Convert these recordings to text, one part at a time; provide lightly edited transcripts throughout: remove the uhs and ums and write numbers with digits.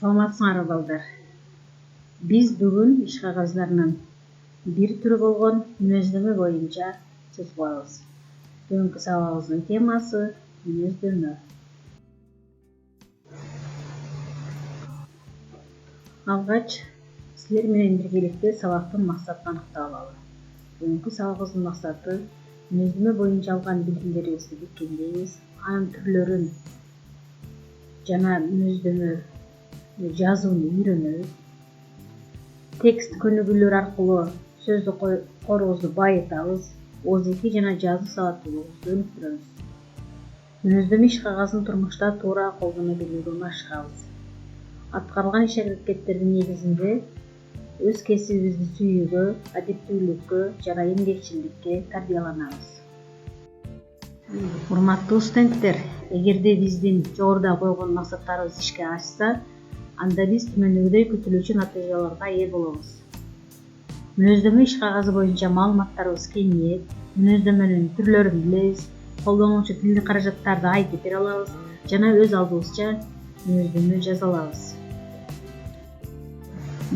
Саламатсыңарбы балдар. Биз бүгүн иш кагаздарынын бир түрү болгон мүнөздөмө боюнча сөз кылабыз. Бүгүнкү сабагыбыздын темасы мүнөздөмө. Алгач силер менен биргеликте сабактын максатын аныктап алалы. Бүгүнкү сабагыбыздын максаты мүнөздөмө боюнча алган билимдерибизди бекемдейбиз, анын түрлөрүн жана мүнөздөмө жазууну үйрөнөбүз. Текст көнүгүүлөр аркылуу сөздүк корубузду байытабыз, ОЗЕКи жана жазуу сабаттуулугубузду өнүктүрөбүз. Мүнөздөмө иш кагазын турмушта туура колдоно билүүгө машыгабыз. Аткарылган иш аракеттердин негизинде өз кесибибизди сүйүүгө, адептүүлүккө жана эмгекчиликке тарбияланабыз. Урматтуу студенттер, эгерде биздин жогоруда койгон максаттарыбыз ишке ашса, анда биз төмөндөгүдөй күтүлүүчү натыйжаларга ээ болобуз. Мүнөздөмө иш кагазы боюнча маалыматтарыбыз кеңейет, мүнөздөмөнүн түрлөрүн билебиз, колдонуучу тилдик каражаттарды айтып бере алабыз жана өз алдыбызча мүнөздөмө жаза алабыз.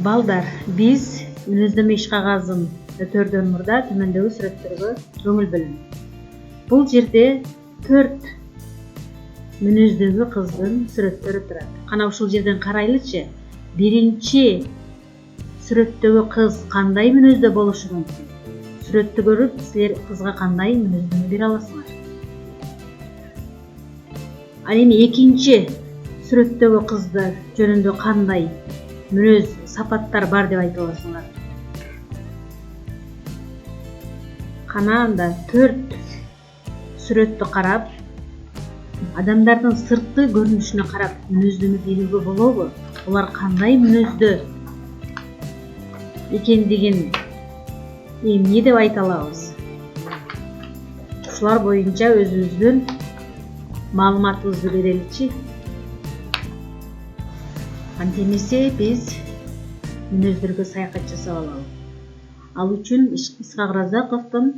Балдар, биз мүнөздөмө иш кагазын өтөрдөн мурда төмөндөгү сүрөттөргө көңүл бөлүнүк. Бул жерде 4 мүнөздөгү кыздын сүрөттөрү турат. Кана ушул жерден карайлычы. Биринчи сүрөттөгү кыз кандай мүнөздө болушу мүмкүн? Сүрөттү көрүп, силер кызга кандай мүнөздөмө бере аласыңар? Ал эми экинчи сүрөттөгү кызды жөнүндө кандай мүнөз сапаттар бар деп айта аласыңар? Кана анда 4 сүрөттү карап, адамдардын сырткы көрүнүшүнө карап мүнөздөмө берүүгө болобу? Улар кандай мүнөздө экендигин эмне деп айта алабыз? Ушулар боюнча өзүбүздүн маалыматыбызды береличи. Антемесе биз мүнөздөргө саякат жасап алалы. Ал үчүн Исхак Разаковдун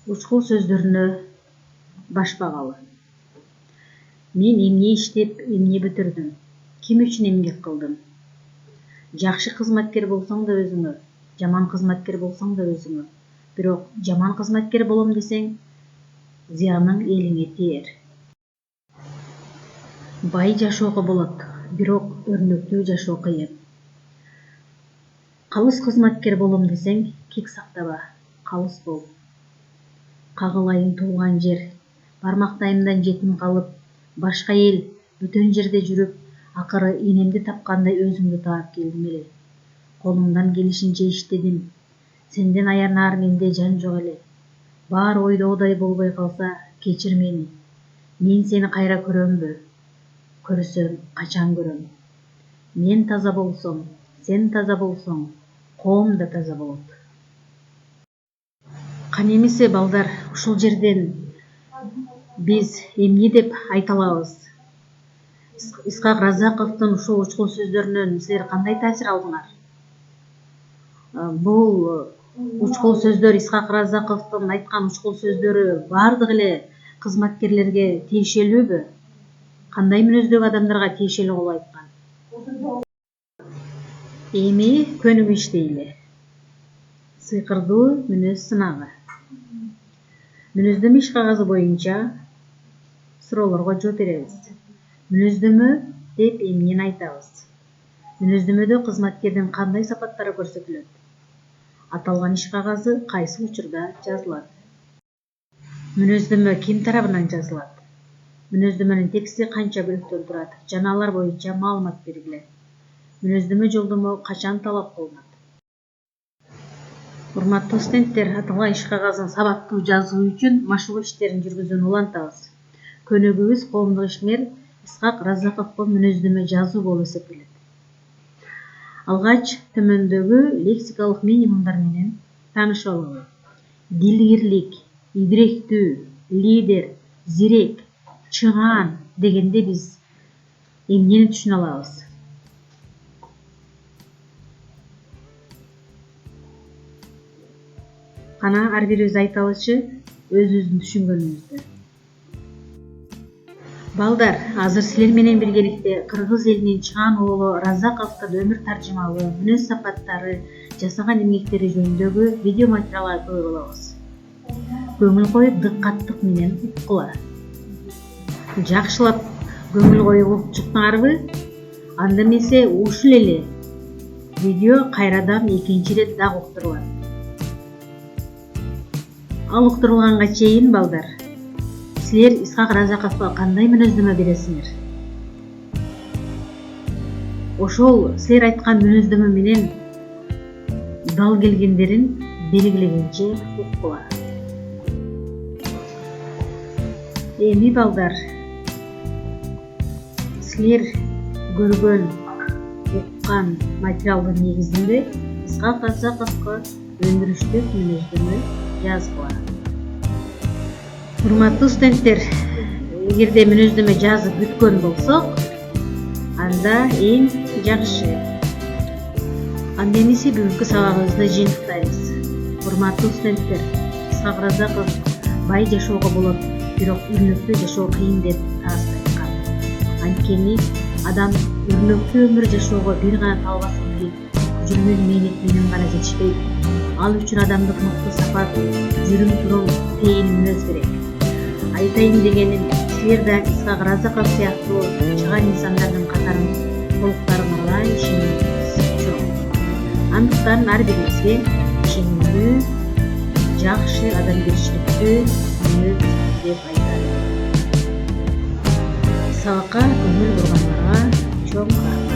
учкул сөздөрүнө баш багалы. Мен эмне иштеп, эмне бүтүрдүм? Ким үчүн эмгек кылдым? Жакшы кызматкер болсоң да өзүңө, жаман кызматкер болсоң да өзүңө. Бирок жаман кызматкер болом десең, зыяның элиңе тиер. Бай жашоого болот, бирок өрнөктүү жашоо кыйын. Калыс кызматкер болом десең, кек сактаба, калыс бол. Кагылайын туулган жер, бармактайымдан жетим калып, башка эл бөтөн жерде жүрүп, акыры энемди тапкандай өзүмдү таап келдим эле. Колумдан келишинче иштедим. Сенден аянаар менде жан жок эле. Баары ойдогудай болбой калса, кечир мени. Мен сени кайра көрөмбү? Көрсөм, качан көрөм? Мен таза болсом, сен таза болсоң, коом да таза болот. Кане эмесе балдар, ушул жерден биз эмне деп айта алабыз? Исхак Разаковдун ушул учкул сөздөрүнөн силер кандай таасир алдыңар? Бул учкул сөздөр, Исхак Разаковдун айткан учкул сөздөрү бардык эле кызматкерлерге тиешелүүбү? Кандай мүнөздөгү адамдарга тиешелүү кылып айткан? Эми көнүгүп иштейли. Сыйкырдуу мүнөз сынагы. Мүнөздөмө иш кагазы боюнча суроолорго жооп беребиз. Мүнөздөмө деп эмнени айтабыз? Мүнөздөмөдө кызматкердин кандай сапаттары көрсөтүлөт? Аталган иш кагазы кайсы учурда жазылат? Мүнөздөмө ким тарабынан жазылат? Мүнөздөмөнүн тексти канча бөлүктөн турат жана алар боюнча маалымат бергиле. Мүнөздөмө жолдомо качан талап кылынат? Урматтуу студенттер, аталган иш кагазын сабаттуу жазуу үчүн машыгуу иштерин жүргүзүүнү улантабыз. Көнүгүүбүз коомдук ишмер Исхак Разаковго мүнөздөмө жазуу болуп эсептелет. Алгач төмөндөгү лексикалык минимумдар менен таанышып алалы. Дилгирлик, идиректүү, лидер, зирек, чыгаан дегенде биз эмнени түшүнө алабыз? Кана ар бирибиз айталычы өзүбүздүн түшүнгөнүбүздү. Балдар, азыр силер менен биргеликте кыргыз элинин чаан уулу Разаковдун өмүр таржымалуу мүнөз сапаттары, жасаган эмгектери жөнүндөгү видео материалга көз болобуз. Көңүл коюп дыккаттык менен уккула. Жакшылап көңүл коюп угуп чыктыңарбы? Анда эмесе ушул эле видео кайрадан экинчи ирет дагы уктурулат. Ал уктурулганга чейин балдар, силер Исхак Разаковго кандай мүнөздөмө бересиңер? Ошол силер айткан мүнөздөмө менен дал келгендерин белгилегенче уккула. Эми балдар, силер көргөн, уккан материалдын негизинде Исхак Разаковго өндүрүштүк мүнөздөмө жазгыла. Урматтуу студенттер, эгерде мүнөздөмө жазып бүткөн болсок, анда эң жакшы. Анда эмесе бүгүнкү сабагыбызды жыйынтыктайбыз. Урматтуу студенттер, Исхак Разаков бай жашоого болот, бирок үрнөктүү жашоо кыйын деп таасир айткан. Анткени адам үрнөктүү өмүр жашоого бир гана талбас бийлик, жүрмөн мээнет менен гана жетишпейт. Ал үчүн адамдык мыкты сапат, жүрүм турум, тейин мүнөз керек. Айтайын дегеним, силер да Исхак Разаков сыяктуу чыган инсандардын катарын толуктарыңарга ишенимиз чоң. Андыктан ар бирибизге ченемдүү, жакшы, адамгерчиликтүү мүнөз деп айтат. Сабакка көңүл бургандарга чоң рахмат.